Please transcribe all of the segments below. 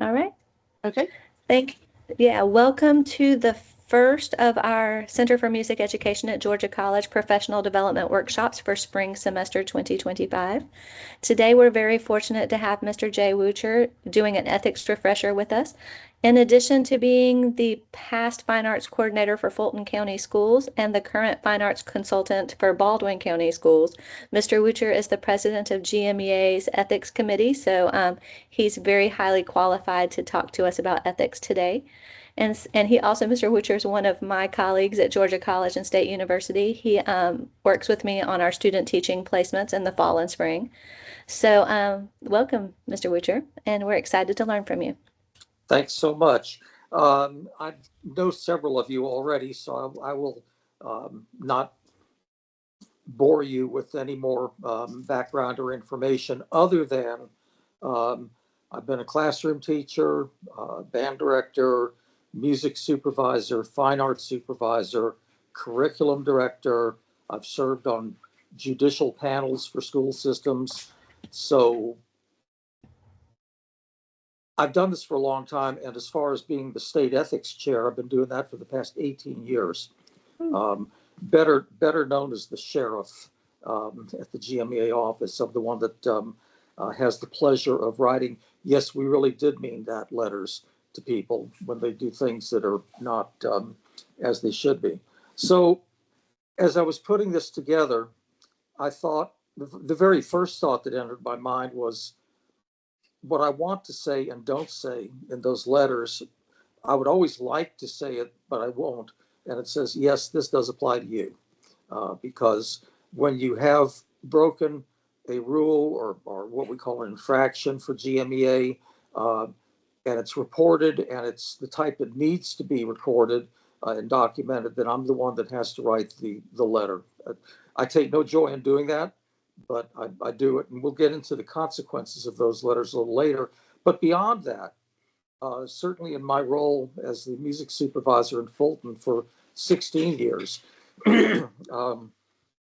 All right. Okay. Thank Yeah, welcome to the first of our Center for Music Education at Georgia College professional development workshops for spring semester 2025. Today, we're very fortunate to have Mr. Jay Wucher doing an ethics refresher with us. In addition to being the past fine arts coordinator for Fulton County Schools and the current fine arts consultant for Baldwin County Schools, Mr. Wucher is the president of GMEA's ethics committee, so he's very highly qualified to talk to us about ethics today. And he also, Mr. Wucher, is one of my colleagues at Georgia College and State University. He works with me on our student teaching placements in the fall and spring. So, welcome, Mr. Wucher, and we're excited to learn from you. Thanks so much. I know several of you already, so I will not bore you with any more background or information other than um, I've been a classroom teacher, band director, music supervisor, fine arts supervisor, curriculum director. I've served on judicial panels for school systems. So I've done this for a long time, and as far as being the state ethics chair, I've been doing that for the past 18 years. Hmm. Better known as the sheriff at the GMEA office. I'm the one that has the pleasure of writing. Yes, we really did mean that letters to people when they do things that are not as they should be. So, as I was putting this together, I thought the very first thought that entered my mind was what I want to say and don't say in those letters. I would always like to say it, but I won't. And it says, yes, this does apply to you. Because when you have broken a rule or what we call an infraction for GMEA, uh, and it's reported and it's the type that needs to be recorded and documented, then I'm the one that has to write the letter. I take no joy in doing that, but I do it. And we'll get into the consequences of those letters a little later. But beyond that, certainly in my role as the music supervisor in Fulton for 16 years, um,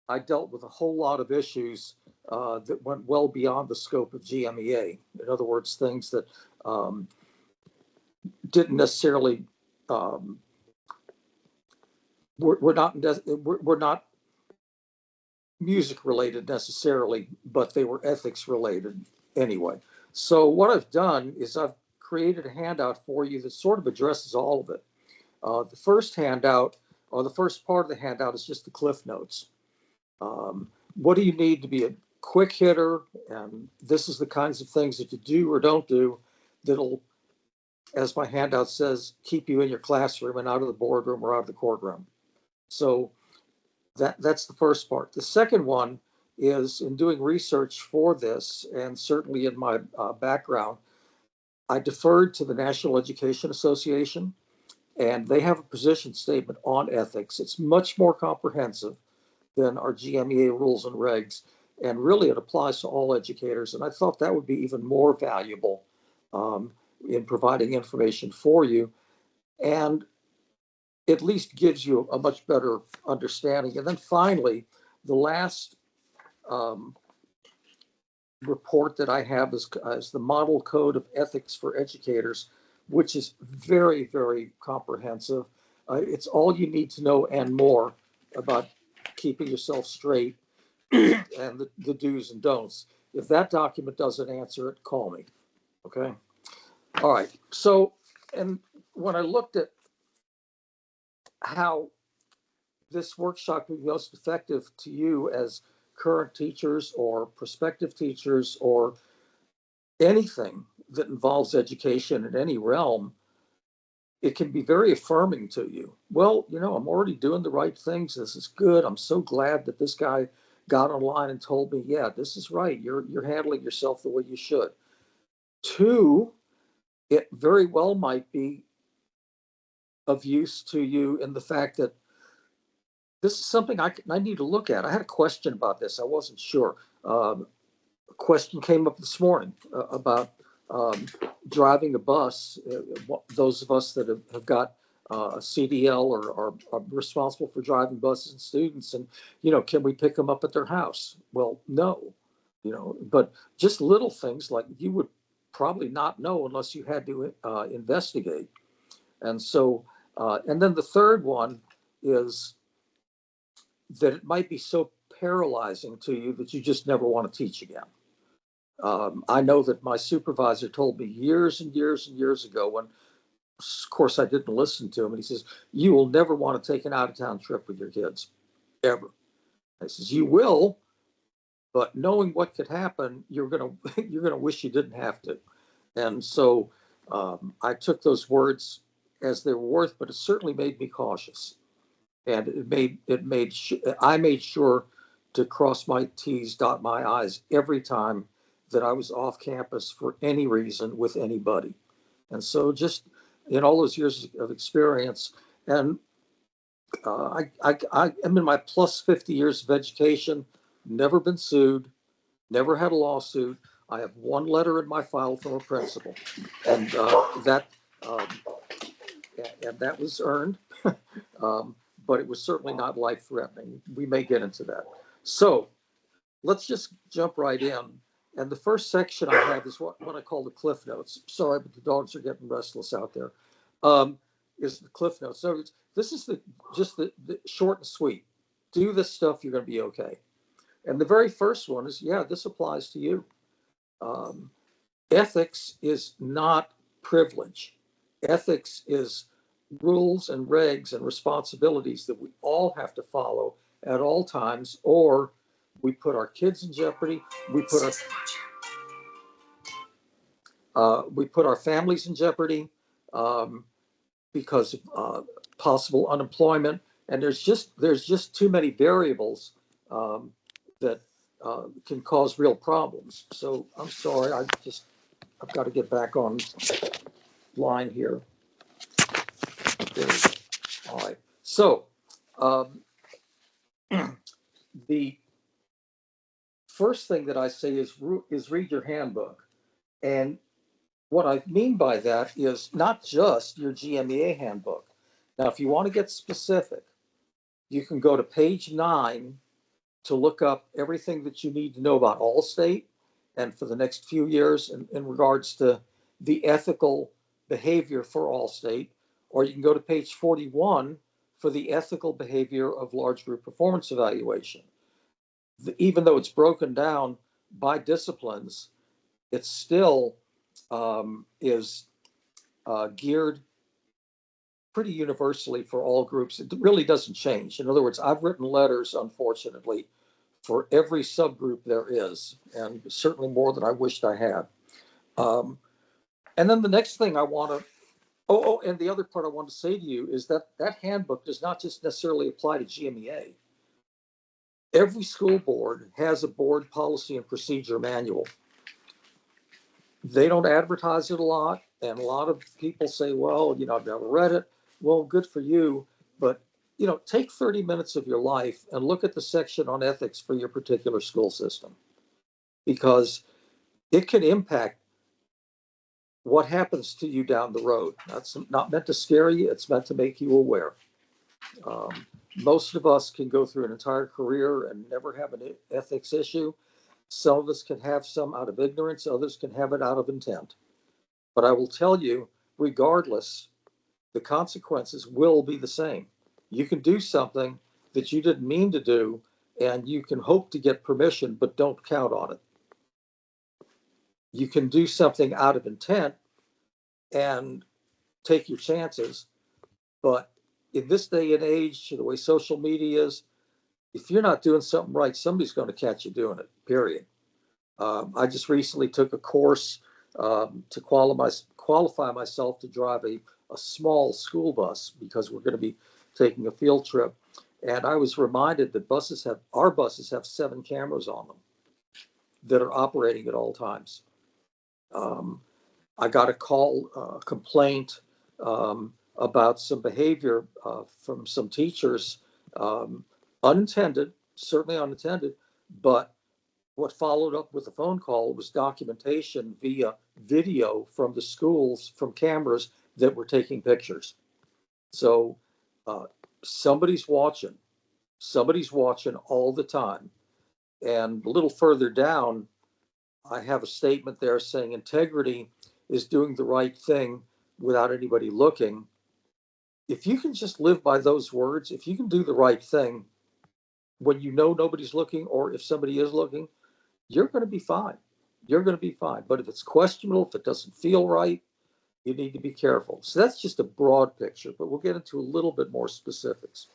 I dealt with a whole lot of issues that went well beyond the scope of GMEA. In other words, things that um, didn't necessarily um, were not music related necessarily, but they were ethics related anyway. So what I've done is I've created a handout for you that sort of addresses all of it. The first handout, or the first part of the handout, is just the cliff notes. What do you need to be a quick hitter? And this is the kinds of things that you do or don't do that'll, as my handout says, keep you in your classroom and out of the boardroom or out of the courtroom. So that's the first part. The second one is in doing research for this, and certainly in my background, I deferred to the National Education Association, and they have a position statement on ethics. It's much more comprehensive than our GMEA rules and regs. And really, it applies to all educators. And I thought that would be even more valuable um, in providing information for you, and at least gives you a much better understanding. And then finally, the last um, report that I have is the Model Code of Ethics for Educators, which is very, very comprehensive. It's all you need to know and more about keeping yourself straight and the do's and don'ts. If that document doesn't answer it, call me. Okay. All right. So, and when I looked at how this workshop would be most effective to you as current teachers or prospective teachers or anything that involves education in any realm, it can be very affirming to you. Well, I'm already doing the right things. This is good. I'm so glad that this guy got online and told me, yeah, this is right. You're handling yourself the way you should. Two, it very well might be of use to you in the fact that this is something I need to look at. I had a question about this. I wasn't sure. A question came up this morning about um, driving a bus. Those of us that have got a CDL or are responsible for driving buses and students, and can we pick them up at their house? Well, no, but just little things like you would probably not know unless you had to investigate. And so, and then the third one is that it might be so paralyzing to you that you just never want to teach again. I know that my supervisor told me years and years and years ago, when, of course, I didn't listen to him, and he says, "You will never want to take an out-of-town trip with your kids, ever." I says, "You will, but knowing what could happen, you're gonna you're gonna wish you didn't have to." And so I took those words as they were worth, but it certainly made me cautious, and I made sure to cross my T's, dot my I's every time that I was off campus for any reason with anybody. And so, just in all those years of experience, and I am in my plus 50 years of education, never been sued, never had a lawsuit. I have one letter in my file from a principal, and um, that was earned, um, but it was certainly not life threatening. We may get into that. So let's just jump right in. And the first section I have is what I call the Cliff Notes. Sorry, but the dogs are getting restless out there. Is the Cliff Notes. So this is just the short and sweet. Do this stuff, you're going to be okay. And the very first one is, yeah, this applies to you. Um, Ethics is not privilege. Ethics is rules and regs and responsibilities that we all have to follow at all times, or we put our kids in jeopardy. We put our families in jeopardy because of possible unemployment, and there's just too many variables that can cause real problems. So I'm sorry, I've got to get back on line here. There we go. All right. So um, the first thing that I say is read your handbook. And what I mean by that is not just your GMEA handbook. Now, if you want to get specific, you can go to page 9 to look up everything that you need to know about Allstate and for the next few years in regards to the ethical behavior for Allstate. Or you can go to page 41 for the ethical behavior of large group performance evaluation. Even though it's broken down by disciplines, it still is geared pretty universally for all groups. It really doesn't change. In other words, I've written letters, unfortunately, for every subgroup there is, and certainly more than I wished I had. And then the next thing I want to, and the other part I want to say to you is that that handbook does not just necessarily apply to GMEA. Every school board has a board policy and procedure manual. They don't advertise it a lot, and a lot of people say, well, I've never read it. Well, good for you, but take 30 minutes of your life and look at the section on ethics for your particular school system, because it can impact what happens to you down the road. That's not meant to scare you, it's meant to make you aware. Most of us can go through an entire career and never have an ethics issue. Some of us can have some out of ignorance, others can have it out of intent. But I will tell you, regardless, the consequences will be the same. You can do something that you didn't mean to do, and you can hope to get permission, but don't count on it. You can do something out of intent and take your chances, but in this day and age, the way social media is, if you're not doing something right, somebody's going to catch you doing it, period. I just recently took a course to qualify myself to drive a small school bus, because we're going to be taking a field trip. And I was reminded that our buses have 7 cameras on them that are operating at all times. I got a call, complaint about some behavior from some teachers, unintended, certainly unintended, but what followed up with the phone call was documentation via video from the schools, from cameras that were taking pictures. So somebody's watching all the time. And a little further down, I have a statement there saying integrity is doing the right thing without anybody looking. If you can just live by those words, if you can do the right thing when you know nobody's looking, or if somebody is looking, you're going to be fine. You're going to be fine. But if it's questionable, if it doesn't feel right, you need to be careful. So that's just a broad picture, but we'll get into a little bit more specifics.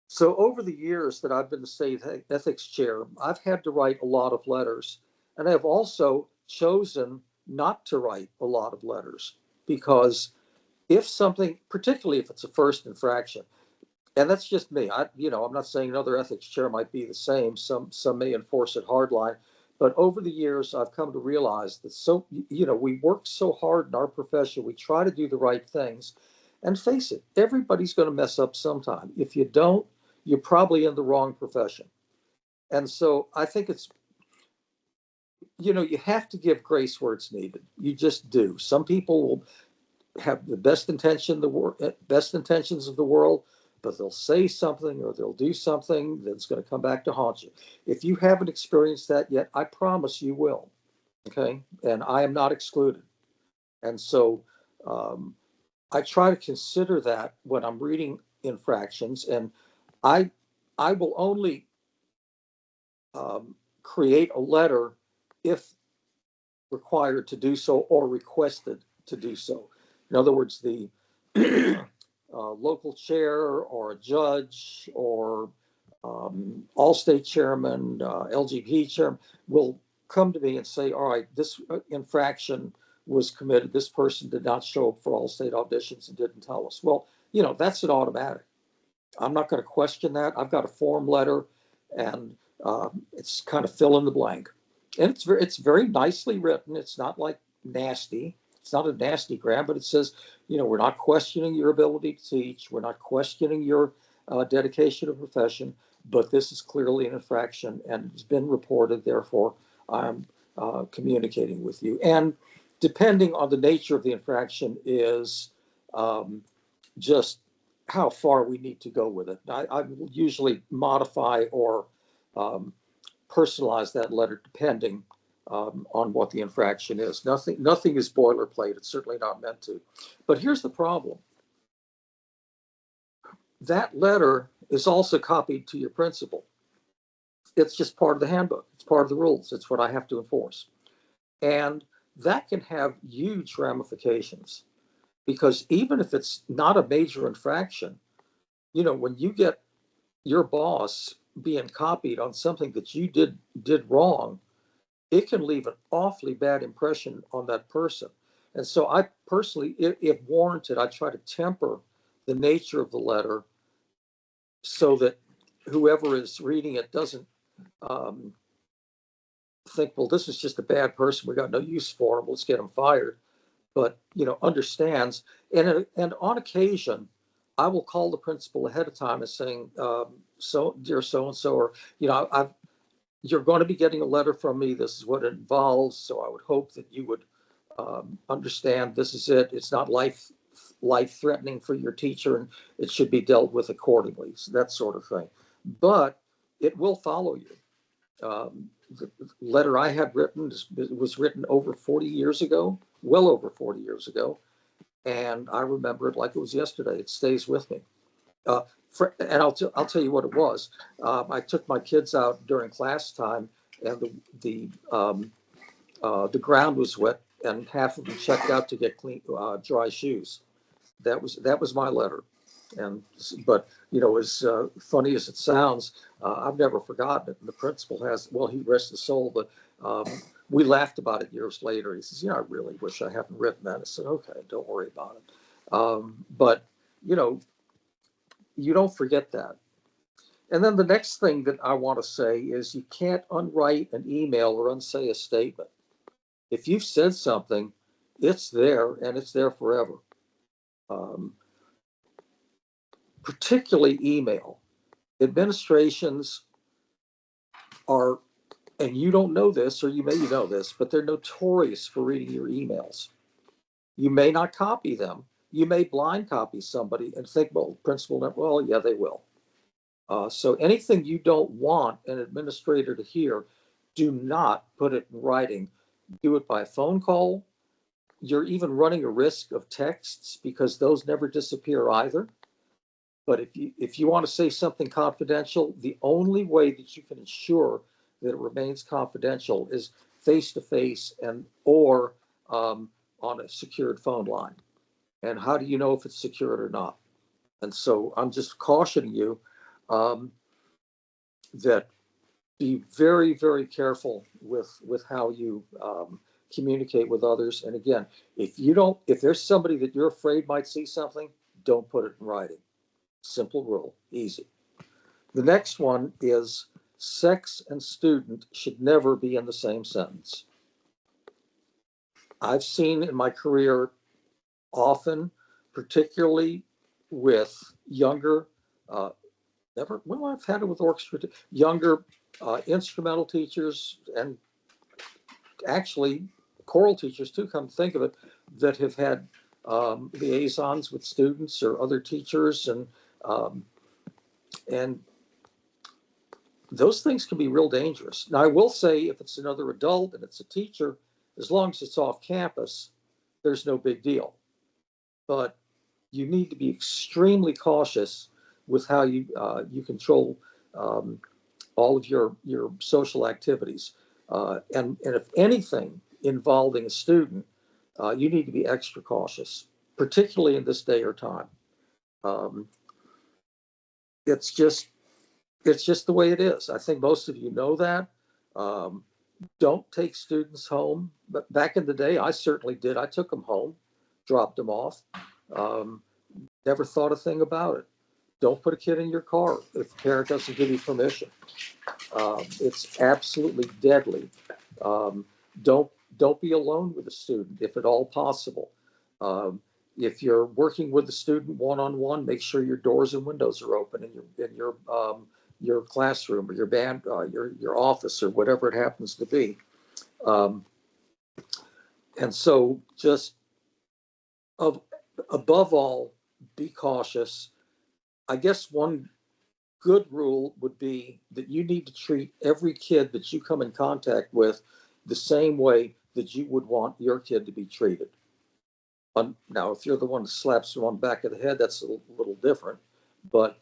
So over the years that I've been the state ethics chair, I've had to write a lot of letters, and I've also chosen not to write a lot of letters because if something, particularly if it's a first infraction, and that's just me. I'm not saying another ethics chair might be the same. Some may enforce it hardline, but over the years, I've come to realize that we work so hard in our profession. We try to do the right things, and face it, everybody's going to mess up sometime. If you don't, you're probably in the wrong profession. And so I think you have to give grace where it's needed. You just do. Some people will have the best intentions of the world, but they'll say something or they'll do something that's going to come back to haunt you. If you haven't experienced that yet, I promise you will. Okay, and I am not excluded. And so I try to consider that when I'm reading infractions, and I I will only create a letter if required to do so or requested to do so. In other words, the local chair or a judge or All-State chairman, LGP chairman will come to me and say, all right, this infraction was committed. This person did not show up for All-State auditions and didn't tell us. Well, that's an automatic. I'm not going to question that. I've got a form letter, and it's kind of fill in the blank. And it's very nicely written. It's not like nasty. It's not a nasty grab, but it says, we're not questioning your ability to teach. We're not questioning your dedication to profession, but this is clearly an infraction and it's been reported. Therefore, I'm communicating with you. And depending on the nature of the infraction is just how far we need to go with it. I will usually modify or personalize that letter depending on what the infraction is. Nothing is boilerplate. It's certainly not meant to. But here's the problem. That letter is also copied to your principal. It's just part of the handbook. It's part of the rules. It's what I have to enforce. And that can have huge ramifications because even if it's not a major infraction, when you get your boss being copied on something that you did wrong, it can leave an awfully bad impression on that person. And so I personally, if warranted, I try to temper the nature of the letter so that whoever is reading it doesn't um, think, well, this is just a bad person. We got no use for him. Let's get him fired. But understands. And on occasion, I will call the principal ahead of time and saying, so dear so and so, or you're going to be getting a letter from me. This is what it involves. So I would hope that you would understand this is it. It's not life threatening for your teacher, and it should be dealt with accordingly. So that sort of thing. But it will follow you. The letter I had written was written over 40 years ago, well over 40 years ago, and I remember it like it was yesterday. It stays with me. And I'll tell you what it was. I took my kids out during class time, and the ground was wet, and half of them checked out to get clean, dry shoes. That was my letter. But as funny as it sounds, I've never forgotten it. And the principal has, well, he rests his soul, but we laughed about it years later. He says, I really wish I hadn't written that. I said, okay, don't worry about it. But you don't forget that. And then the next thing that I want to say is you can't unwrite an email or unsay a statement. If you've said something, it's there and it's there forever. Particularly email. Administrations are, and you don't know this, or you may know this, but they're notorious for reading your emails. You may not copy them. You may blind copy somebody and think, well, principal, well, yeah, they will. So anything you don't want an administrator to hear, do not put it in writing. Do it by phone call. You're even running a risk of texts because those never disappear either. But if you want to say something confidential, the only way that you can ensure that it remains confidential is face to face and or on a secured phone line. And how do you know if it's secured or not? And so I'm just cautioning you um, that be very, very careful with how you communicate with others. And again, if there's somebody that you're afraid might see something, don't put it in writing. Simple rule, easy. The next one is sex and student should never be in the same sentence. I've seen in my career often, particularly with younger, uh, I've had it with orchestra, younger instrumental teachers and actually choral teachers too, come to think of it, that have had liaisons with students or other teachers, um, and those things can be real dangerous. Now, I will say, if it's another adult and it's a teacher, as long as it's off campus, there's no big deal. But you need to be extremely cautious with how you control um, all of your social activities. And if anything involving a student, you need to be extra cautious, particularly in this day or time. Um, it's just it's just the way it is. I think most of you know that. Um, don't take students home. But back in the day, I certainly did. I took them home, dropped them off. Um, Never thought a thing about it. Don't put a kid in your car if the parent doesn't give you permission. It's absolutely deadly. Um, don't don't be alone with a student if at all possible. Um, if you're working with a student one on one, make sure your doors and windows are open in your classroom or your band your office or whatever it happens to be. Um, and so just of, above all, be cautious. I guess one good rule would be that you need to treat every kid that you come in contact with the same way that you would want your kid to be treated. Now, if you're the one that slaps them on the back of the head, that's a little different. But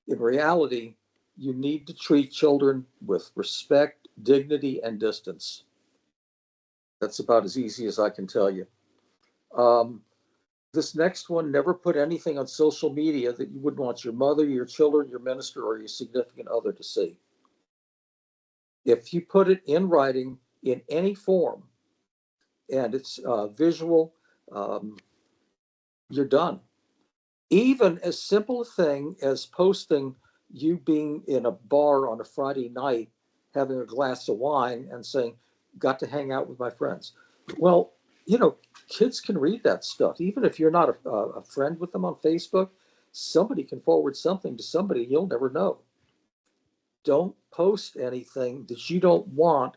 in reality, you need to treat children with respect, dignity, and distance. That's about as easy as I can tell you. Um, this next one, never put anything on social media that you wouldn't want your mother, your children, your minister, or your significant other to see. If you put it in writing in any form and it's visual, um, you're done. Even as simple a thing as posting you being in a bar on a Friday night, having a glass of wine and saying, got to hang out with my friends. Well, kids can read that stuff. Even if you're not a friend with them on Facebook, somebody can forward something to somebody you'll never know. Don't post anything that you don't want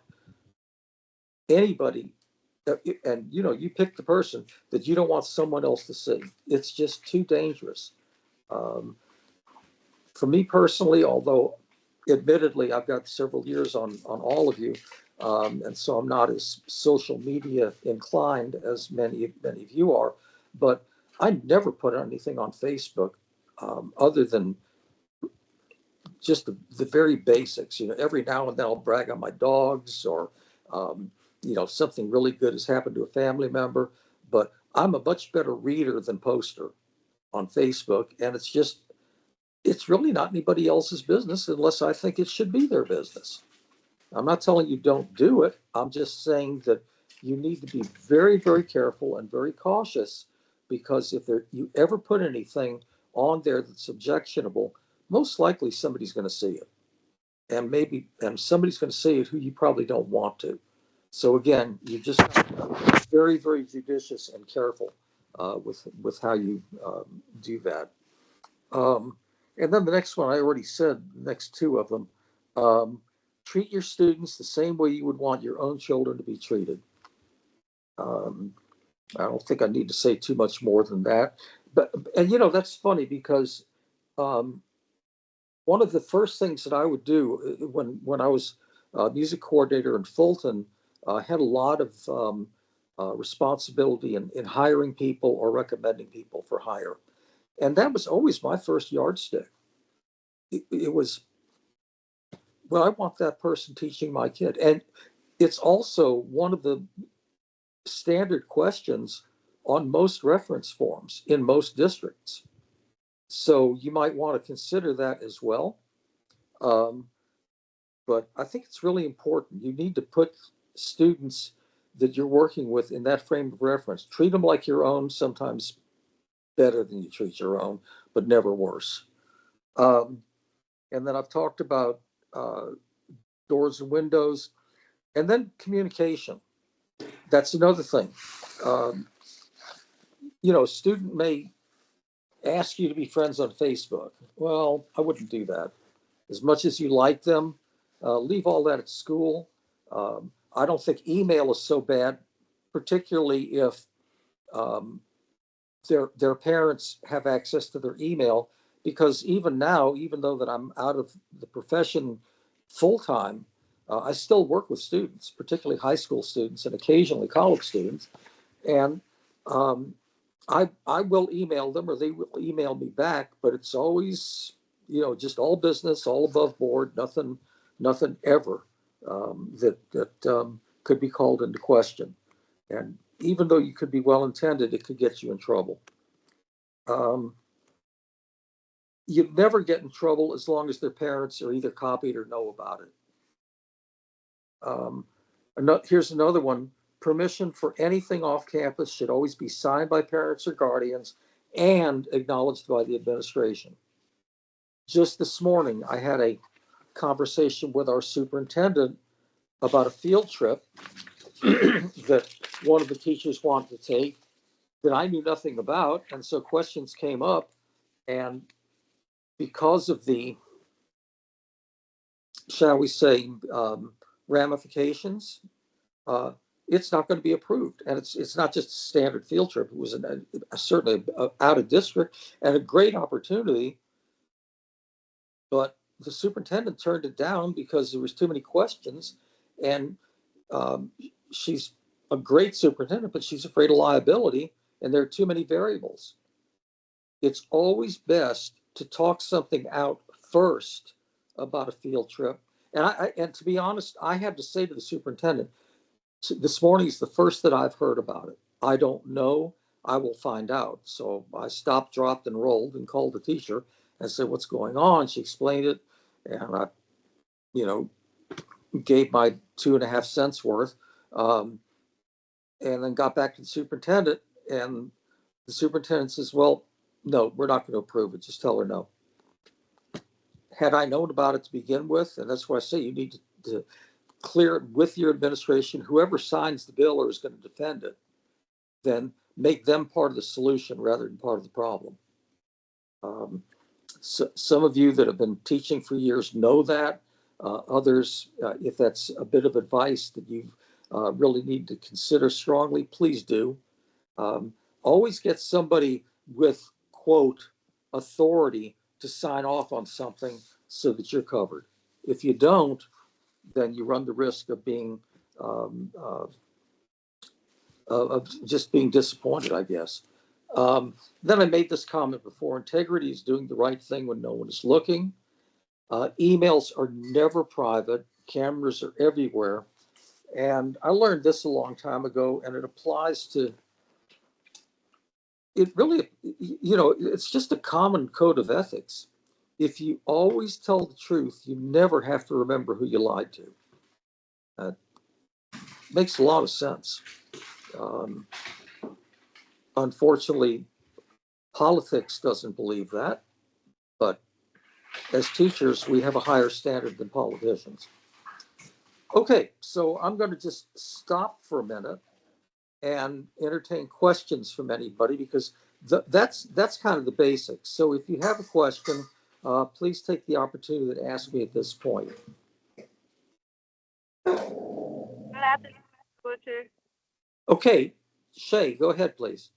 anybody, and you pick the person that you don't want someone else to see. It's just too dangerous. Um, for me personally, although admittedly I've got several years on all of you, and so I'm not as social media inclined as many of you are, but I never put anything on Facebook other than just the very basics. Every now and then I'll brag on my dogs or um, something really good has happened to a family member, but I'm a much better reader than poster on Facebook, and it's really not anybody else's business unless I think it should be their business. I'm not telling you don't do it. I'm just saying that you need to be very, very careful and very cautious, because if you ever put anything on there that's objectionable, most likely somebody's going to see it. And somebody's going to see it who you probably don't want to. So again, you just have to be very, very judicious and careful with how you do that. Um, and then the next one, I already said, the next two of them. Um, Treat your students the same way you would want your own children to be treated. Um, I don't think I need to say too much more than that. And that's funny because um, one of the first things that I would do when I was music coordinator in Fulton, had a lot of responsibility in hiring people or recommending people for hire. And that was always my first yardstick. It was, well, I want that person teaching my kid. And it's also one of the standard questions on most reference forms in most districts. So you might want to consider that as well. But I think it's really important. You need to put students that you're working with in that frame of reference. Treat them like your own, sometimes better than you treat your own, but never worse. And then I've talked about doors and windows, and then communication. That's another thing. Um, a student may ask you to be friends on Facebook. Well, I wouldn't do that. As much as you like them, leave all that at school. I don't think email is so bad, particularly if um, their parents have access to their email, because even now, even though that I'm out of the profession full time, I still work with students, particularly high school students and occasionally college students, and um, I will email them or they will email me back, but it's always just all business, all above board, nothing ever that could be called into question. And even though you could be well intended, it could get you in trouble. Um, you never get in trouble as long as their parents are either copied or know about it. Um, Here's another one. Permission for anything off campus should always be signed by parents or guardians and acknowledged by the administration. Just this morning, I had a conversation with our superintendent about a field trip that one of the teachers wanted to take that I knew nothing about. And so questions came up. And because of the, shall we say, ramifications, uh, it's not going to be approved. And it's not just a standard field trip. It was certainly out of district and a great opportunity, but the superintendent turned it down because there was too many questions. And um, she's a great superintendent, but she's afraid of liability, and there are too many variables. It's always best to talk something out first about a field trip. And to be honest, I had to say to the superintendent, this morning is the first that I've heard about it. I don't know. I will find out. So I stopped, dropped, and rolled and called the teacher and said, what's going on? She explained it. And I, you know, gave my 2.5 cents worth. Um, and then got back to the superintendent. And the superintendent says, well, no, we're not going to approve it. Just tell her no. Had I known about it to begin with, and that's why I say you need to clear it with your administration, whoever signs the bill or is going to defend it, then make them part of the solution rather than part of the problem. So some of you that have been teaching for years know that. Others, if that's a bit of advice that you really need to consider strongly, please do. Um, Always get somebody with, quote, authority to sign off on something so that you're covered. If you don't, then you run the risk of being um, uh, of just being disappointed, I guess. Then I made this comment before: integrity is doing the right thing when no one is looking. Emails are never private. Cameras are everywhere. And I learned this a long time ago, and it applies to it really, it's just a common code of ethics. If you always tell the truth, you never have to remember who you lied to. That makes a lot of sense. Um, Unfortunately, politics doesn't believe that, but as teachers, we have a higher standard than politicians. Okay, so I'm going to just stop for a minute and entertain questions from anybody, because that's kind of the basics. So if you have a question, please take the opportunity to ask me at this point. Okay, Shay, go ahead, please.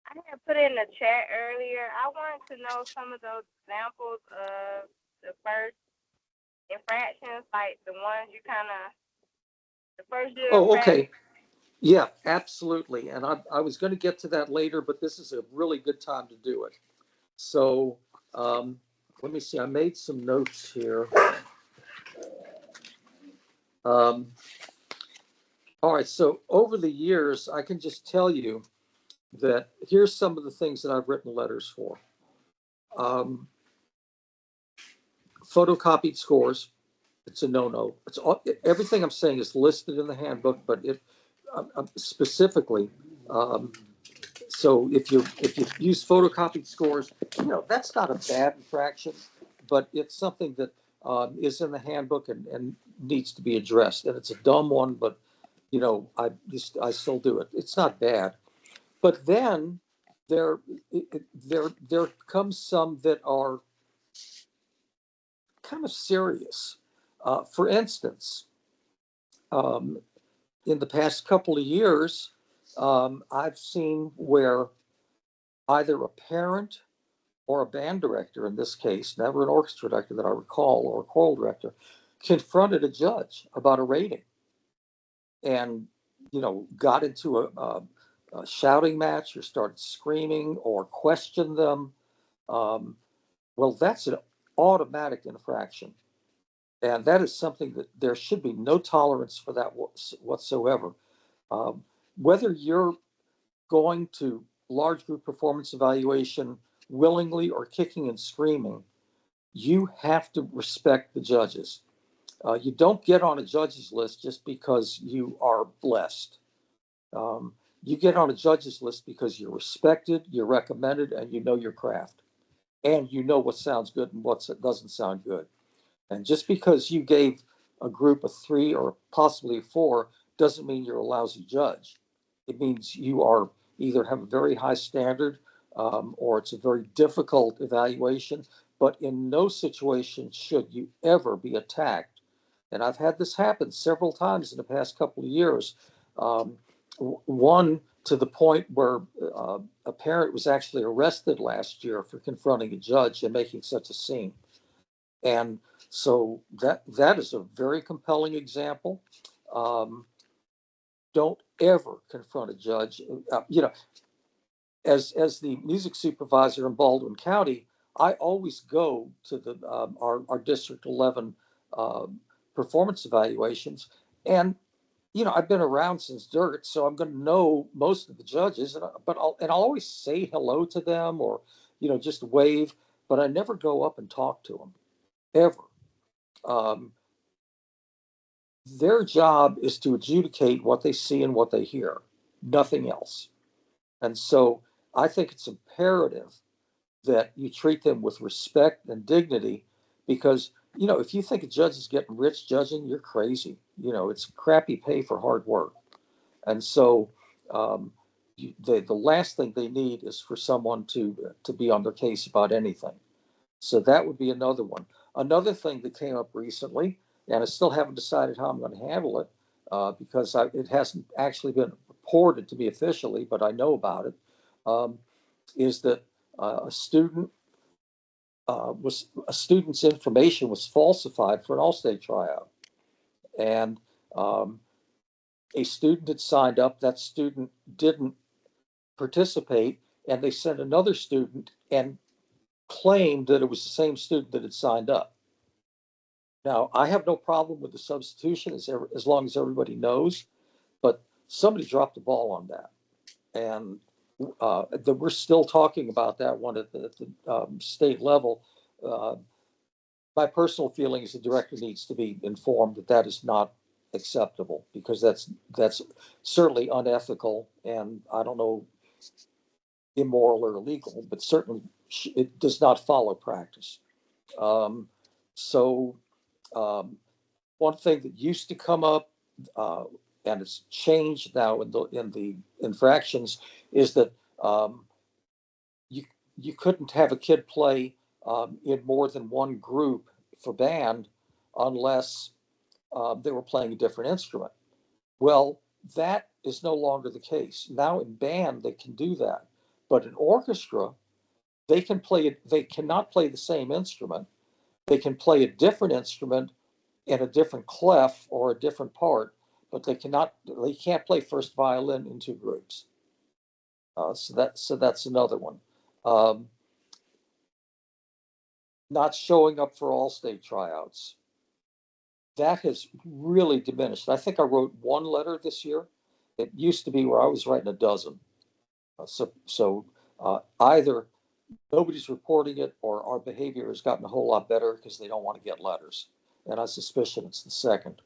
I had put in the chat earlier. I wanted to know some of those examples of the first infractions, like the ones you kind of, the first year Oh, infraction. okay. Yeah, absolutely. And I was going to get to that later, but this is a really good time to do it. So let me see. I made some notes here. Um, all right. So over the years, I can just tell you that here's some of the things that I've written letters for. Um, Photocopied scores. It's a no-no. It's all, everything I'm saying is listed in the handbook, but it specifically. Um, so if you use photocopied scores, that's not a bad infraction, but it's something that is in the handbook and needs to be addressed. And it's a dumb one, but I still do it. It's not bad. But then there there comes some that are kind of serious. For instance, um, in the past couple of years, I've seen where either a parent or a band director, in this case, never an orchestra director that I recall, or a choral director, confronted a judge about a rating and, got into a shouting match or started screaming or questioned them. Well, that's an automatic infraction. And that is something that there should be no tolerance for that whatsoever. Um, Whether you're going to large group performance evaluation willingly or kicking and screaming, you have to respect the judges. You don't get on a judges list just because you are blessed. Um, you get on a judges list because you're respected, you're recommended, and you know your craft. And you know what sounds good and what doesn't sound good. And just because you gave a group of 3 or possibly 4 doesn't mean you're a lousy judge. It means you are either have a very high standard or it's a very difficult evaluation. But in no situation should you ever be attacked. And I've had this happen several times in the past couple of years. Um, One to the point where a parent was actually arrested last year for confronting a judge and making such a scene. And so that is a very compelling example. Um, don't ever confront a judge. As the music supervisor in Baldwin County, I always go to our District 11 performance evaluations, and I've been around since dirt, so I'm going to know most of the judges, but I'll always say hello to them or just wave, but I never go up and talk to them ever. Um, their job is to adjudicate what they see and what they hear, nothing else. And so I think it's imperative that you treat them with respect and dignity because, if you think a judge is getting rich judging, you're crazy. It's crappy pay for hard work. And so um, the last thing they need is for someone to be on their case about anything. So that would be another one. Another thing that came up recently, and I still haven't decided how I'm going to handle it because it hasn't actually been reported to me officially, but I know about it. Is that a student's information was falsified for an all-state tryout, and a student had signed up. That student didn't participate, and they sent another student and claimed that it was the same student that had signed up. Now, I have no problem with the substitution as long as everybody knows, but somebody dropped the ball on that. And we're still talking about that one at the state level. Uh, my personal feeling is the director needs to be informed that that is not acceptable because that's certainly unethical and I don't know, immoral or illegal, but certainly it does not follow practice. Um, so um, one thing that used to come up, uh, and it's changed now in the infractions, is that um, you you couldn't have a kid play in more than one group for band unless they were playing a different instrument. Well, that is no longer the case. Now in band they can do that, but in orchestra they can play it. They cannot play the same instrument. They can play a different instrument in a different clef or a different part, but they can't play first violin in two groups. So that's another one. Um, Not showing up for all state tryouts. That has really diminished. I think I wrote one letter this year. It used to be where I was writing a dozen. Either nobody's reporting it or our behavior has gotten a whole lot better because they don't want to get letters. And I suspicion it's the second.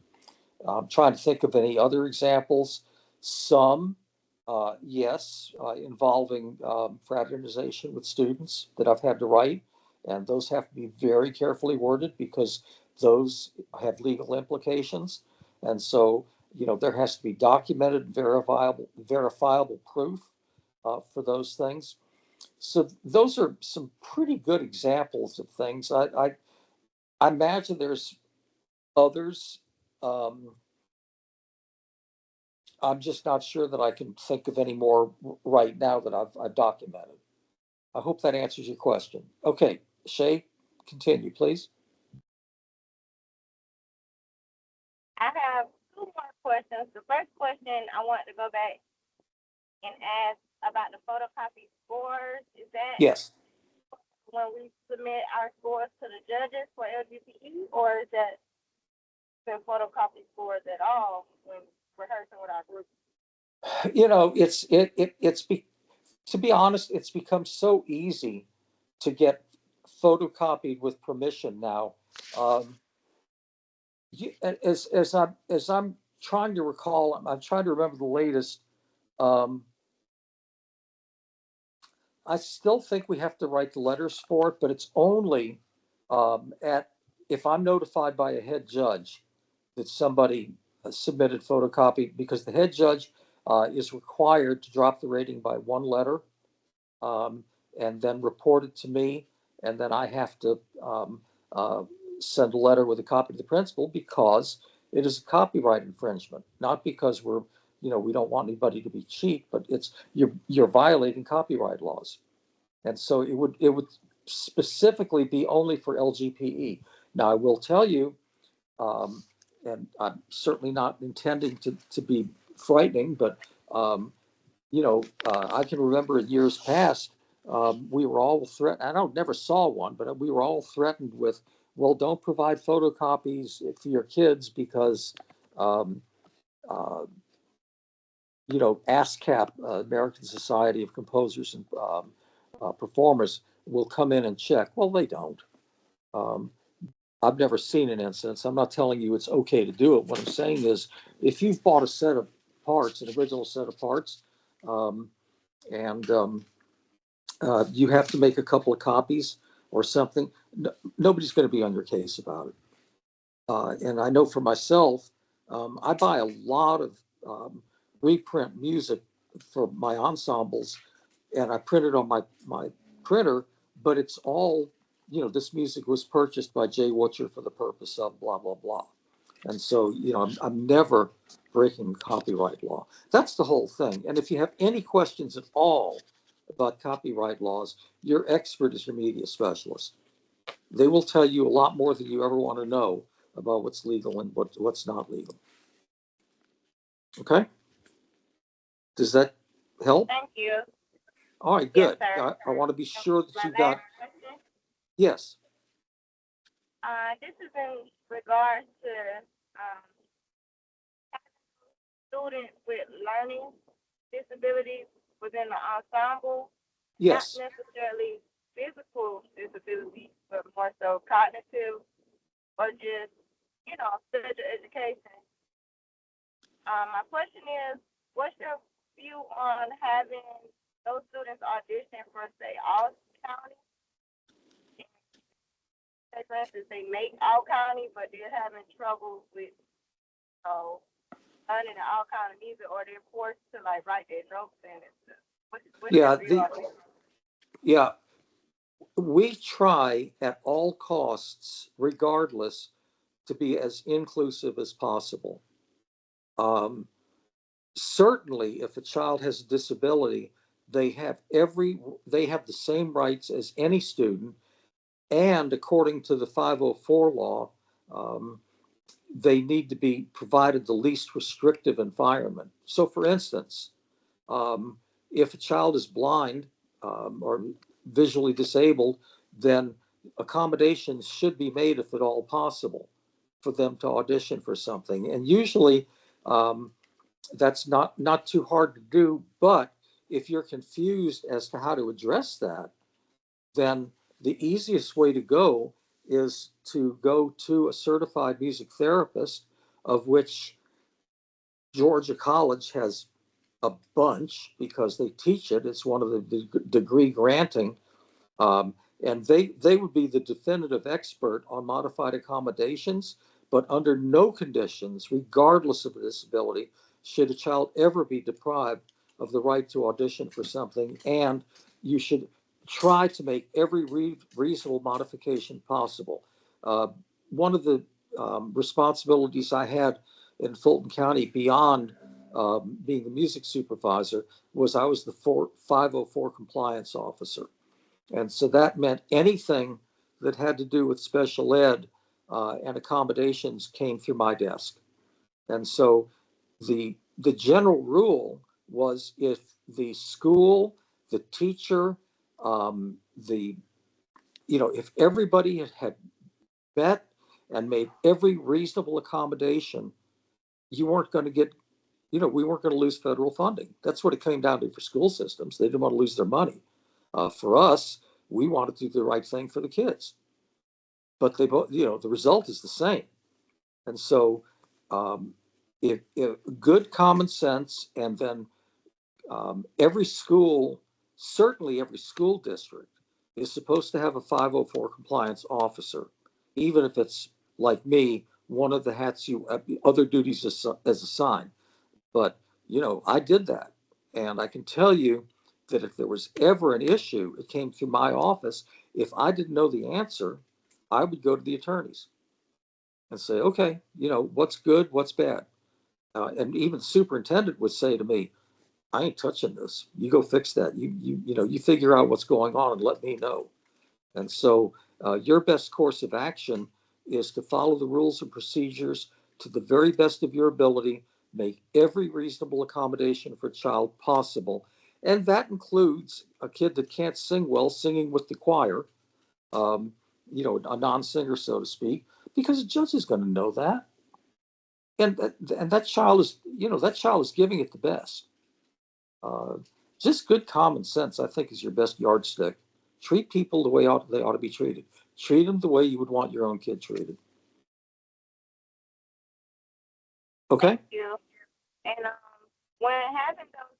I'm trying to think of any other examples. Some, yes, involving fraternization with students that I've had to write. And those have to be very carefully worded because those have legal implications. And so, there has to be documented, verifiable proof for those things. So those are some pretty good examples of things. I imagine there's others. I'm just not sure that I can think of any more right now that I've documented. I hope that answers your question. Okay, Shay, continue, please. I have two more questions. The first question I want to go back and ask about the photocopy scores. Is that Yes. when we submit our scores to the judges for LGPE, or is that been photocopy scores at all when rehearsing with our group? To be honest, it's become so easy to get photocopied with permission now. As I'm trying to recall, I'm trying to remember the latest. I still think we have to write the letters for it, but it's only if I'm notified by a head judge that somebody submitted photocopy, because the head judge is required to drop the rating by one letter and then report it to me, and then I have to send a letter with a copy to the principal because it is a copyright infringement, not because we don't want anybody to be cheap, but you're violating copyright laws. And so it would specifically be only for LGPE. Now I will tell you, and I'm certainly not intending to be frightening, but I can remember in years past, we were all threatened. I never saw one, but we were all threatened with, well, don't provide photocopies for your kids because, ASCAP, American Society of Composers and Performers, will come in and check. Well, they don't. I've never seen an instance. I'm not telling you it's okay to do it. What I'm saying is, if you've bought a set of parts, an original set of parts, and you have to make a couple of copies or something, nobody's going to be on your case about it. And I know for myself, I buy a lot of reprint music for my ensembles, and I print it on my printer, but it's all, this music was purchased by Jay Wutcher for the purpose of blah, blah, blah. And so, I'm never breaking copyright law. That's the whole thing. And if you have any questions at all about copyright laws, your expert is your media specialist. They will tell you a lot more than you ever want to know about what's legal and what's not legal. Okay? Does that help? Thank you. All right, good. Yes, I want to be sure that my you got. last question, Yes. this is in regards to students with learning disabilities within the ensemble, Yes. not necessarily physical disabilities, but more so cognitive or just, special education. My question is, what's your view on having those students audition for, say, all county? Say, for instance, they make all county, but they're having trouble with, learning the all county music, or they're forced to write their notes in and stuff. What's Yeah. your view on this? Yeah. We try at all costs, regardless, to be as inclusive as possible. Certainly, if a child has a disability, they have the same rights as any student, and according to the 504 law, they need to be provided the least restrictive environment. So, for instance, if a child is blind or visually disabled, then accommodations should be made, if at all possible, for them to audition for something. And usually, that's not too hard to do. But if you're confused as to how to address that, then the easiest way to go is to go to a certified music therapist, of which Georgia College has a bunch because they teach it. It's one of the degree granting, and they would be the definitive expert on modified accommodations. But under no conditions, regardless of disability, should a child ever be deprived of the right to audition for something. And you should try to make every reasonable modification possible. One of the responsibilities I had in Fulton County, beyond being the music supervisor, was I was the 504 compliance officer. And so that meant anything that had to do with special ed and accommodations came through my desk. And so the general rule was, if the school, the teacher, the if everybody had met and made every reasonable accommodation, you weren't going to get, we weren't going to lose federal funding. That's what it came down to for school systems. They didn't want to lose their money. For us, we wanted to do the right thing for the kids. But they both, the result is the same. And so, if good common sense, and then every school, certainly every school district, is supposed to have a 504 compliance officer, even if it's like me, one of the hats you other duties as assigned. But I did that, and I can tell you that if there was ever an issue, it came through my office. If I didn't know the answer, I would go to the attorneys and say, okay, what's good, what's bad. And even the superintendent would say to me, I ain't touching this. You go fix that. You figure out what's going on and let me know. And so your best course of action is to follow the rules and procedures to the very best of your ability, make every reasonable accommodation for a child possible. And that includes a kid that can't sing well, singing with the choir, a non-singer, so to speak, because the judge is going to know that. And that child is giving it the best. Just good common sense, I think, is your best yardstick. Treat people the way they ought to be treated. Treat them the way you would want your own kid treated. Okay? Thank you. And when having those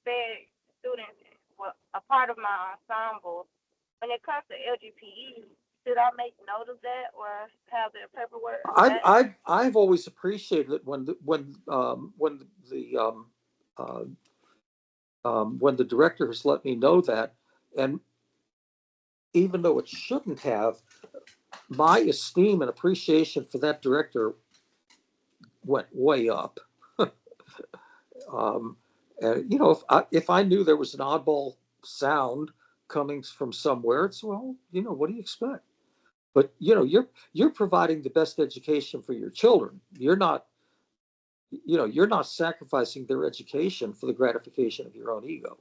SPED students, well, a part of my ensemble, when it comes to LGPE, should I make note of that or have their paperwork? I've always appreciated it when the director has let me know that, and even though it shouldn't have, my esteem and appreciation for that director went way up. And if I knew there was an oddball sound coming from somewhere, it's, well, what do you expect? But you're providing the best education for your children. You're not sacrificing their education for the gratification of your own ego.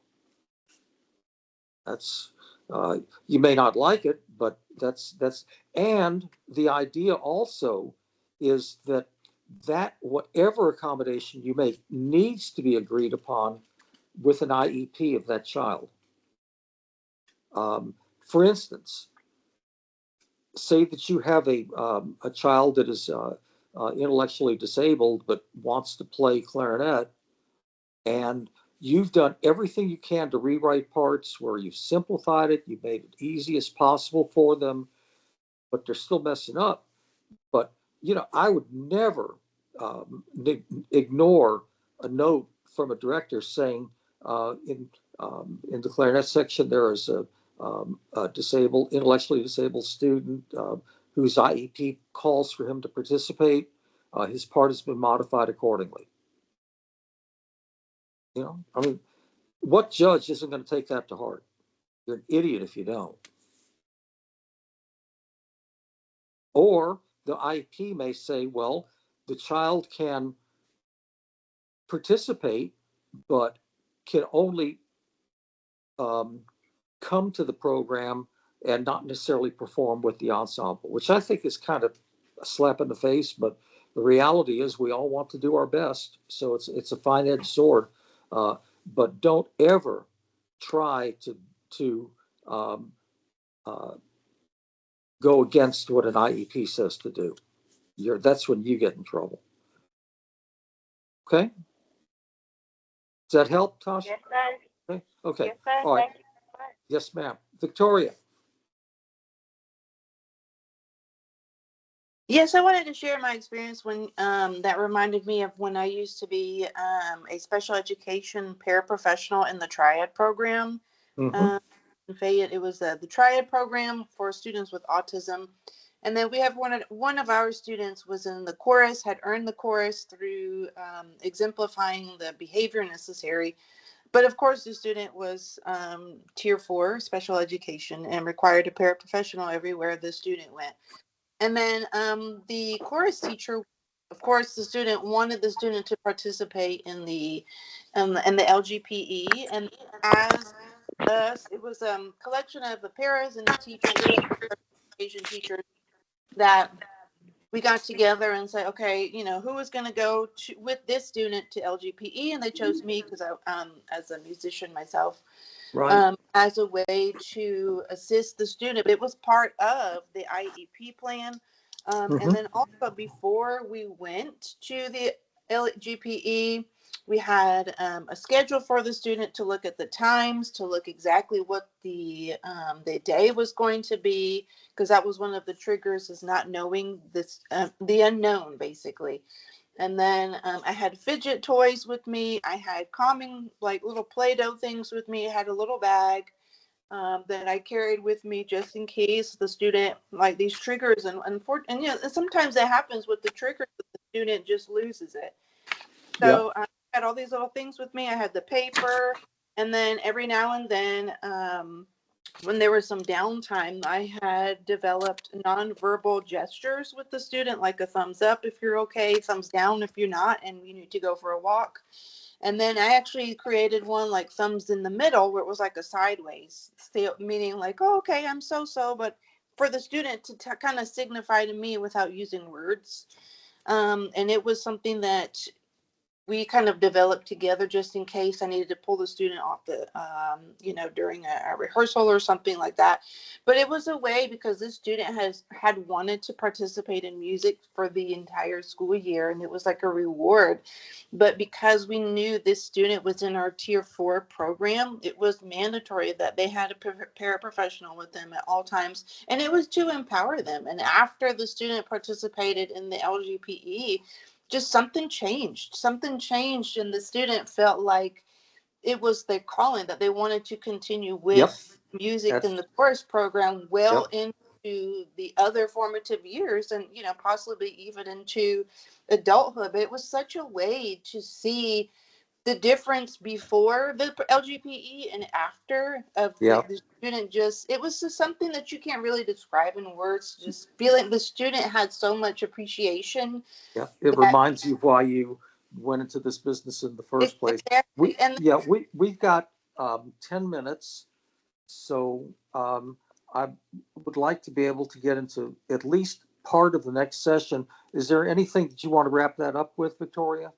That's you may not like it, but that's and the idea also is that whatever accommodation you make needs to be agreed upon with an IEP of that child. For instance, say that you have a child that is intellectually disabled but wants to play clarinet, and you've done everything you can to rewrite parts where you've simplified it, you've made it easy as possible for them, but they're still messing up. But I would never ignore a note from a director saying in the clarinet section there is a intellectually disabled student whose IEP calls for him to participate. His part has been modified accordingly. What judge isn't going to take that to heart? You're an idiot if you don't. Or the IEP may say, well, the child can participate, but can only come to the program and not necessarily perform with the ensemble, which I think is kind of a slap in the face. But the reality is, we all want to do our best, so it's a fine-edged sword. But don't ever try to um, uh, go against what an IEP says to do. That's when you get in trouble. Okay? Does that help, Tasha? Yes, sir. Okay. Okay. Yes, sir. All right. Thank you so much. Yes, ma'am. Victoria. Yes, I wanted to share my experience when that reminded me of when I used to be a special education paraprofessional in the Triad program. Mm-hmm. In Fayette, it was the Triad program for students with autism. And then we have one of our students was in the chorus, had earned the chorus through exemplifying the behavior necessary. But of course, the student was Tier 4 special education and required a paraprofessional everywhere the student went. And then the chorus teacher, of course, the student wanted the student to participate in the LGPE, and as us, it was a collection of the paras and the teachers, Asian teachers, that we got together and said, okay, who is going to go with this student to LGPE, and they chose me because I, as a musician myself, Right. as a way to assist the student. It was part of the IEP plan. Mm-hmm. And then also before we went to the LGPE, we had a schedule for the student to look at the times, to look exactly what the day was going to be, because that was one of the triggers, is not knowing this, the unknown, basically. And then I had fidget toys with me. I had calming, like little Play-Doh things with me. I had a little bag that I carried with me just in case the student, like these triggers, and sometimes that happens with the triggers, the student just loses it. So I had all these little things with me. I had the paper, and then every now and then, when there was some downtime, I had developed nonverbal gestures with the student, like a thumbs up if you're okay, thumbs down if you're not, and you need to go for a walk. And then I actually created one like thumbs in the middle, where it was like a sideways, meaning like, oh, okay, I'm so, but for the student to kind of signify to me without using words. And it was something that we kind of developed together just in case I needed to pull the student off the, during a rehearsal or something like that. But it was a way, because this student had wanted to participate in music for the entire school year, and it was like a reward. But because we knew this student was in our Tier 4 program, it was mandatory that they had a paraprofessional with them at all times, and it was to empower them. And after the student participated in the LGPE, just something changed, and the student felt like it was their calling, that they wanted to continue with music in the chorus program well into the other formative years, and possibly even into adulthood. But it was such a way to see the difference before the LGPE and after, of the student. Just, it was just something that you can't really describe in words, just feeling the student had so much appreciation. Yeah, it reminds you why you went into this business in the first place. Exactly. We've got 10 minutes, so I would like to be able to get into at least part of the next session. Is there anything that you want to wrap that up with, Victoria?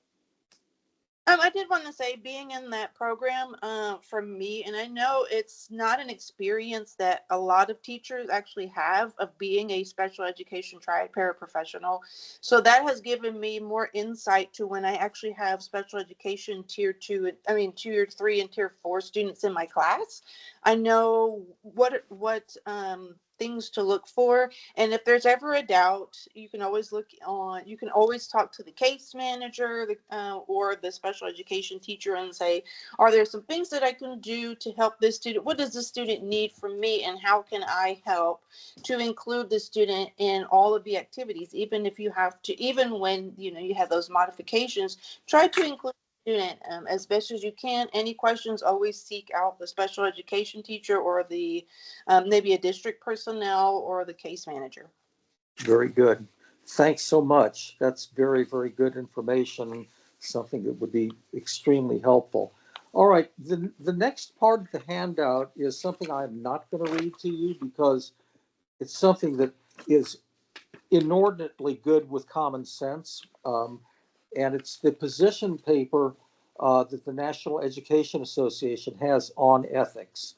I did want to say, being in that program, for me, and I know it's not an experience that a lot of teachers actually have, of being a special education triad paraprofessional. So that has given me more insight to when I actually have special education Tier 3 and Tier 4 students in my class. I know what things to look for. And if there's ever a doubt, you can always talk to the case manager, or the special education teacher, and say, are there some things that I can do to help this student? What does the student need from me, and how can I help to include the student in all of the activities? Even if you have to, even when you have those modifications, try to include student as best as you can. Any questions, always seek out the special education teacher, or the maybe a district personnel, or the case manager. Very good. Thanks so much. That's very, very good information, something that would be extremely helpful. All right, the next part of the handout is something I'm not going to read to you because it's something that is inordinately good with common sense. And it's the position paper that the National Education Association has on ethics.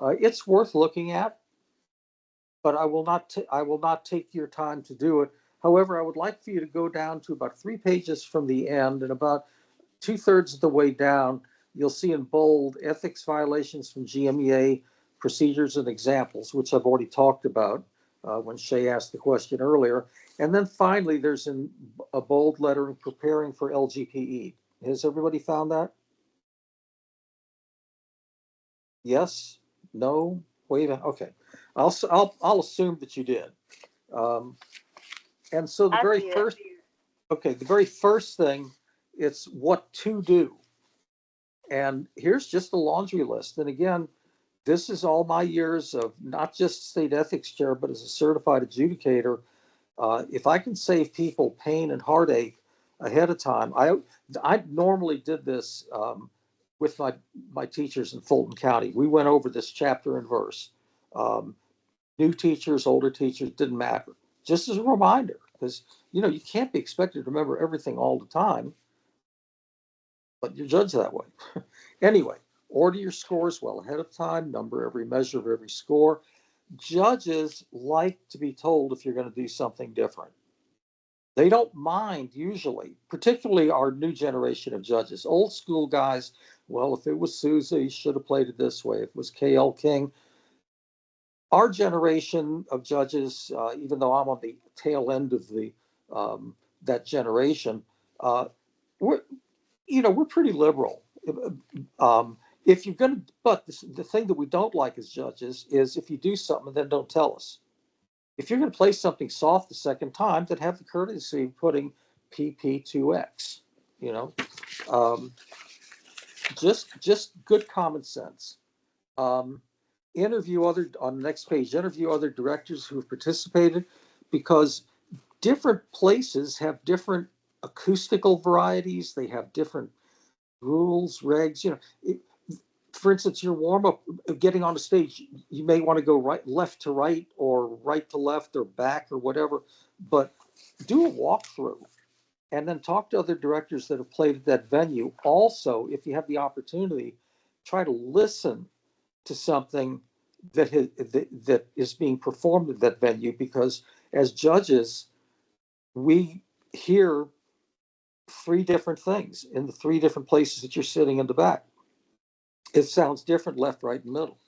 It's worth looking at, but I will not take your time to do it. However, I would like for you to go down to about 3 pages from the end, and about 2/3 of the way down, you'll see in bold ethics violations from GMEA, procedures and examples, which I've already talked about when Shay asked the question earlier. And then finally, there's in a bold lettering, preparing for LGPE. Has everybody found that? Yes? No? Wait, okay. I'll assume that you did. Um, and so the I very did. first, okay, the very first thing, it's what to do. And here's just a laundry list. And again, this is all my years of not just state ethics chair, but as a certified adjudicator. If I can save people pain and heartache ahead of time, I normally did this with my teachers in Fulton County. We went over this chapter and verse. Um, New teachers, older teachers, didn't matter. Just as a reminder, because you can't be expected to remember everything all the time, but you're judged that way. Anyway, order your scores well ahead of time, number every measure of every score. Judges like to be told if you're going to do something different. They don't mind usually, particularly our new generation of judges. Old school guys, well, if it was Sousa, he should have played it this way. If it was KL King. Our generation of judges, even though I'm on the tail end of that generation, we're we're pretty liberal. If you're going to, but the thing that we don't like as judges is if you do something and then don't tell us. If you're going to play something soft the second time, then have the courtesy of putting PP2X. You know, um, just good common sense. Um, Interview other on the next page. Interview other directors who have participated, because different places have different acoustical varieties. They have different rules, regs. For instance, your warm up, getting on the stage, you may want to go left to right, or right to left, or back, or whatever. But do a walkthrough, and then talk to other directors that have played at that venue. Also, if you have the opportunity, try to listen to something that is being performed at that venue, because as judges, we hear three different things in the three different places that you're sitting in the back. It sounds different left, right, and middle.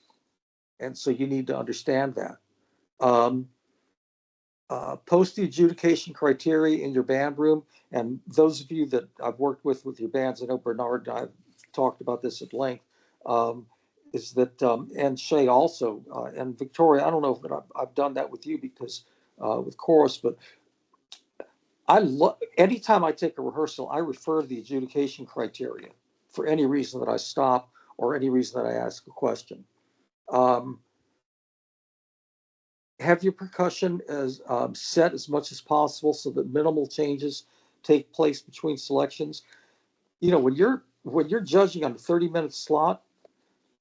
And so you need to understand that. Um, Post the adjudication criteria in your band room. And those of you that I've worked with your bands, I know Bernard and I have talked about this at length, is that, and Shay also, and Victoria, I don't know if I've done that with you because with chorus, but anytime I take a rehearsal, I refer to the adjudication criteria for any reason that I stop or any reason that I ask a question. Have your percussion as set as much as possible so that minimal changes take place between selections. When you're judging on a 30-minute slot,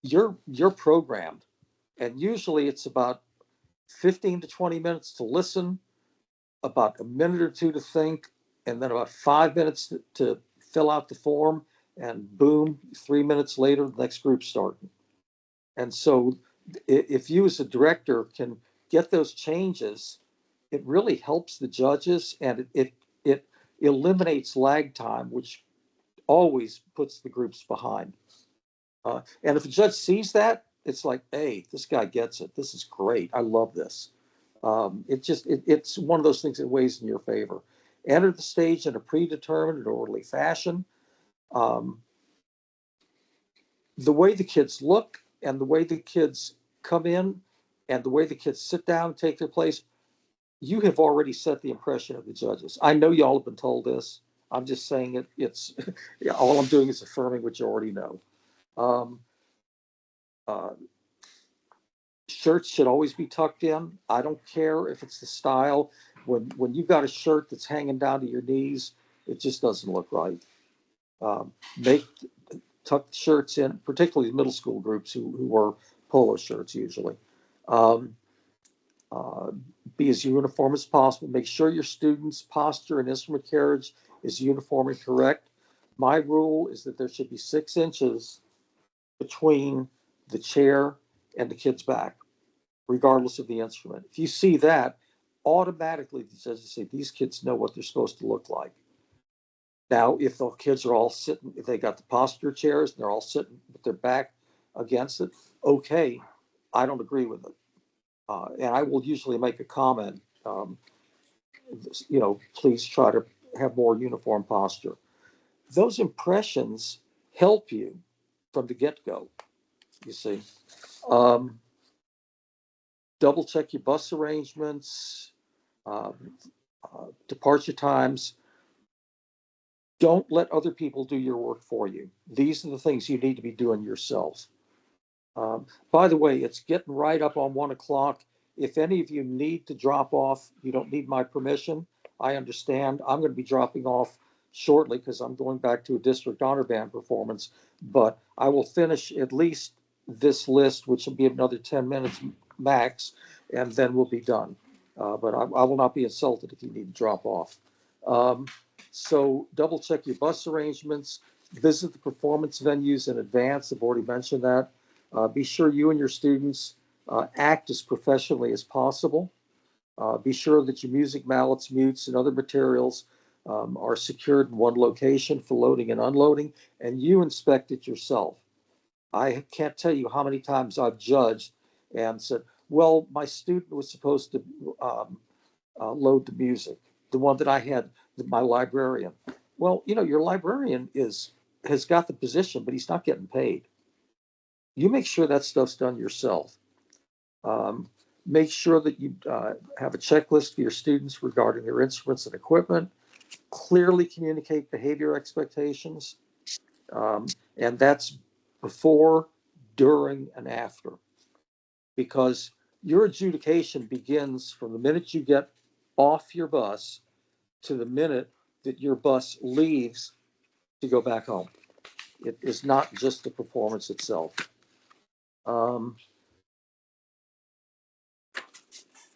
you're programmed, and usually it's about 15 to 20 minutes to listen, about a minute or two to think, and then about 5 minutes to fill out the form, and boom, 3 minutes later, the next group's starting. And so if you as a director can get those changes, it really helps the judges, and it eliminates lag time, which always puts the groups behind. And if a judge sees that, it's like, hey, this guy gets it. This is great. I love this. It's one of those things that weighs in your favor. Enter the stage in a predetermined and orderly fashion. Um, the way the kids look and the way the kids come in and the way the kids sit down and take their place, you have already set the impression of the judges. I know y'all have been told this. I'm just saying it. It's all I'm doing is affirming what you already know. Um, uh, Shirts should always be tucked in. I don't care if it's the style. When you've got a shirt that's hanging down to your knees, it just doesn't look right. Make tuck shirts in, particularly middle school groups who wear polo shirts usually. Um, uh, be as uniform as possible. Make sure your students' posture and instrument carriage is uniform and correct. My rule is that there should be 6 inches between the chair and the kid's back, regardless of the instrument. If you see that, automatically the judges say these kids know what they're supposed to look like. Now, if the kids are all sitting, if they got the posture chairs and they're all sitting with their back against it, okay, I don't agree with it. And I will usually make a comment, please try to have more uniform posture. Those impressions help you from the get-go, you see. Um, Double check your bus arrangements, uh, departure times. Don't let other people do your work for you. These are the things you need to be doing yourself. By the way, it's getting right up on 1 o'clock. If any of you need to drop off, you don't need my permission. I understand. I'm going to be dropping off shortly because I'm going back to a district honor band performance, but I will finish at least this list, which will be another 10 minutes max, and then we'll be done. But I will not be insulted if you need to drop off. So double check your bus arrangements, visit the performance venues in advance. I've already mentioned that. Be sure you and your students act as professionally as possible. Be sure that your music mallets, mutes, and other materials are secured in one location for loading and unloading, and you inspect it yourself. I can't tell you how many times I've judged and said, well, my student was supposed to load the music, the one that I had, my librarian. Well, your librarian has got the position, but he's not getting paid. You make sure that stuff's done yourself. Make sure that you have a checklist for your students regarding their instruments and equipment. Clearly communicate behavior expectations. And that's before, during, and after. Because your adjudication begins from the minute you get off your bus to the minute that your bus leaves to go back home. It is not just the performance itself.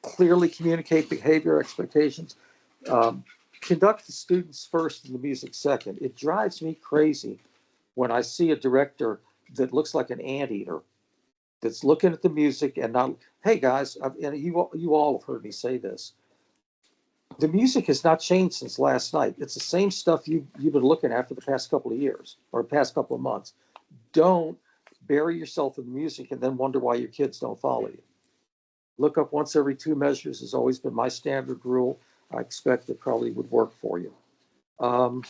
Clearly communicate behavior expectations. Um, Conduct the students first and the music second. It drives me crazy when I see a director that looks like an anteater that's looking at the music and not, hey guys, and you all have heard me say this. The music has not changed since last night. It's the same stuff you've been looking at for the past couple of years or past couple of months. Don't bury yourself in the music and then wonder why your kids don't follow you. Look up once every 2 measures has always been my standard rule. I expect it probably would work for you. Then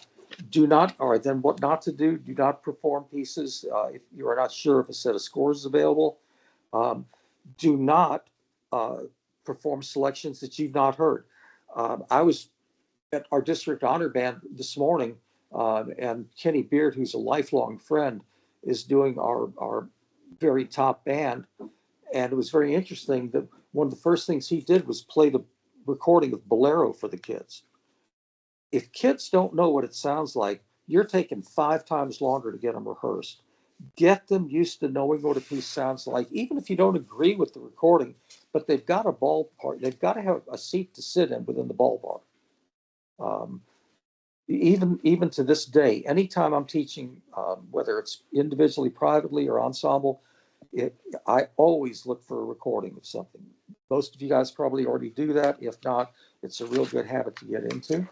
what not to do? Do not perform pieces if you are not sure if a set of scores is available. Do not perform selections that you've not heard. I was at our district honor band this morning, and Kenny Beard, who's a lifelong friend, is doing our very top band. And it was very interesting that one of the first things he did was play the recording of Bolero for the kids. If kids don't know what it sounds like, you're taking 5 times longer to get them rehearsed. Get them used to knowing what a piece sounds like, even if you don't agree with the recording, but they've got a ballpark. They've got to have a seat to sit in within the ballpark. Even to this day, anytime I'm teaching, whether it's individually, privately, or ensemble, I always look for a recording of something. Most of you guys probably already do that. If not, it's a real good habit to get into.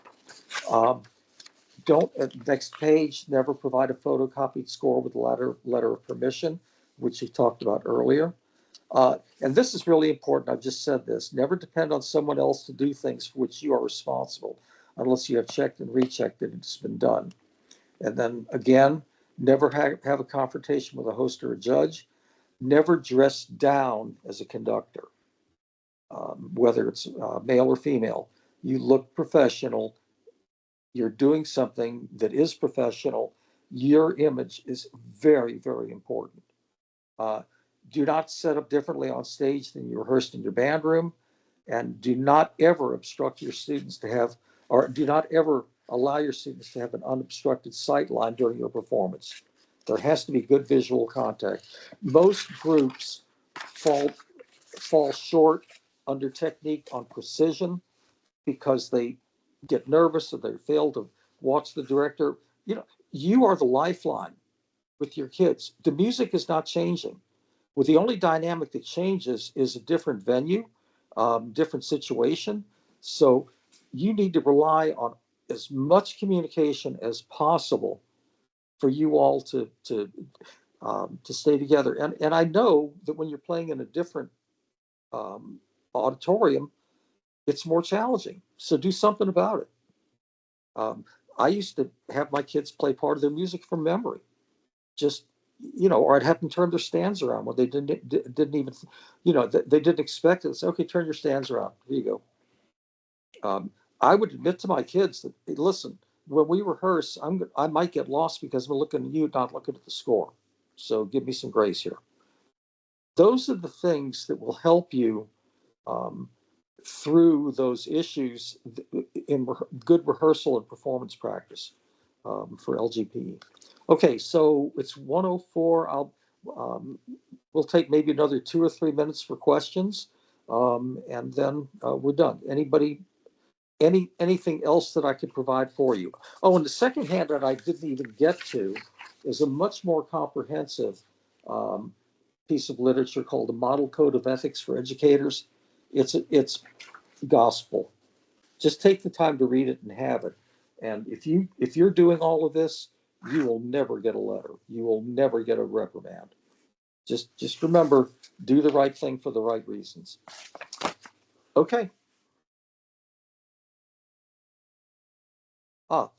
Don't, next page, never provide a photocopied score with a letter of permission, which we talked about earlier. And this is really important. I've just said this. Never depend on someone else to do things for which you are responsible, unless you have checked and rechecked that it's been done. And then again, never have a confrontation with a host or a judge. Never dress down as a conductor, whether it's male or female. You look professional. You're doing something that is professional. Your image is very, very important. Do not set up differently on stage than you rehearsed in your band room. And do not ever obstruct your students to have, or do not ever allow your students to have an unobstructed sight line during your performance. There has to be good visual contact. Most groups fall short under technique on precision because they get nervous or they fail to watch the director. You know, you are the lifeline with your kids. The music is not changing. Well, the only dynamic that changes is a different venue, different situation. So you need to rely on as much communication as possible for you all to stay together. And I know that when you're playing in a different auditorium, it's more challenging. So do something about it. I used to have my kids play part of their music from memory, just or I'd have them turn their stands around when they didn't even, they didn't expect it. Say, okay, turn your stands around. Here you go. I would admit to my kids that, hey, listen, when we rehearse, I might get lost because I'm looking at you, not looking at the score. So give me some grace here. Those are the things that will help you through those issues in good rehearsal and performance practice for LGPE. Okay, so it's 1:04. We'll take maybe another 2 or 3 minutes for questions, and then we're done. Anybody, anything else that I could provide for you? Oh, and the second handout I didn't even get to is a much more comprehensive piece of literature called the Model Code of Ethics for Educators. It's gospel. Just take the time to read it and have it. And if you're doing all of this, you will never get a letter. You will never get a reprimand. Just remember, do the right thing for the right reasons. Okay.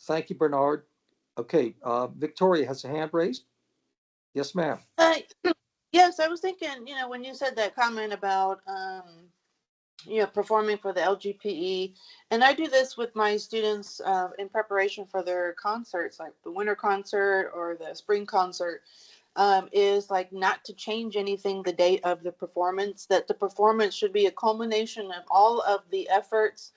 Thank you, Bernard. Okay, Victoria has a hand raised. Yes, ma'am. Yes, I was thinking, when you said that comment about, performing for the LGPE, and I do this with my students in preparation for their concerts, like the winter concert or the spring concert, is like not to change anything the day of the performance, that the performance should be a culmination of all of the efforts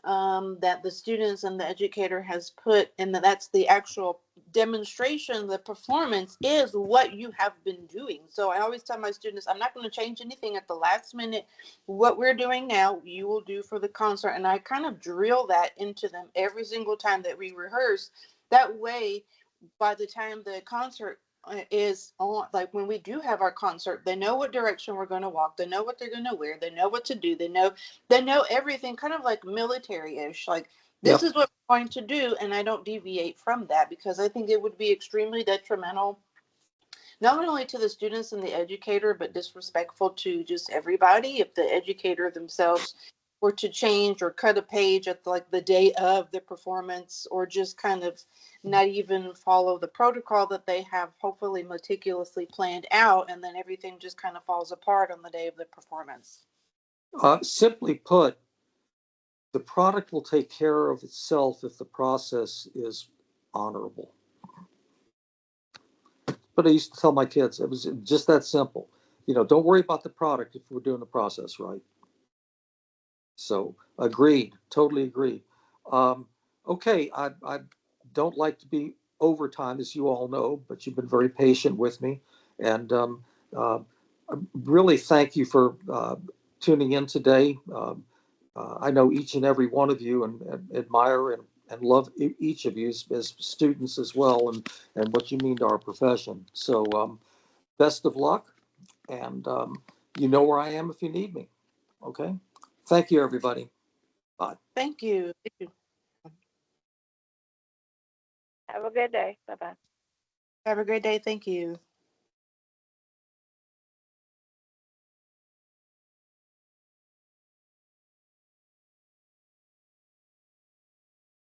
that the students and the educator has put, and that's the actual demonstration. The performance is what you have been doing. So I always tell my students, I'm not going to change anything at the last minute. What we're doing now, you will do for the concert. And I kind of drill that into them every single time that we rehearse. That way, by the time the concert is on, like when we do have our concert, they know what direction we're going to walk, they know what they're going to wear, they know what to do, they know everything, kind of like military-ish, like this is what we're going to do, and I don't deviate from that, because I think it would be extremely detrimental not only to the students and the educator, but disrespectful to just everybody if the educator themselves were to change or cut a page at the day of the performance, or just kind of not even follow the protocol that they have hopefully meticulously planned out, and then everything just kind of falls apart on the day of the performance. Simply put, the product will take care of itself if the process is honorable. But I used to tell my kids, it was just that simple. Don't worry about the product if we're doing the process right. So agreed, totally agreed. Okay, I don't like to be overtime, as you all know, but you've been very patient with me. And really thank you for tuning in today. I know each and every one of you and admire and love each of you as students as well, and what you mean to our profession. So best of luck, and you know where I am if you need me. Okay. Thank you, everybody. Bye. Thank you. Have a good day. Bye-bye. Have a great day. Thank you.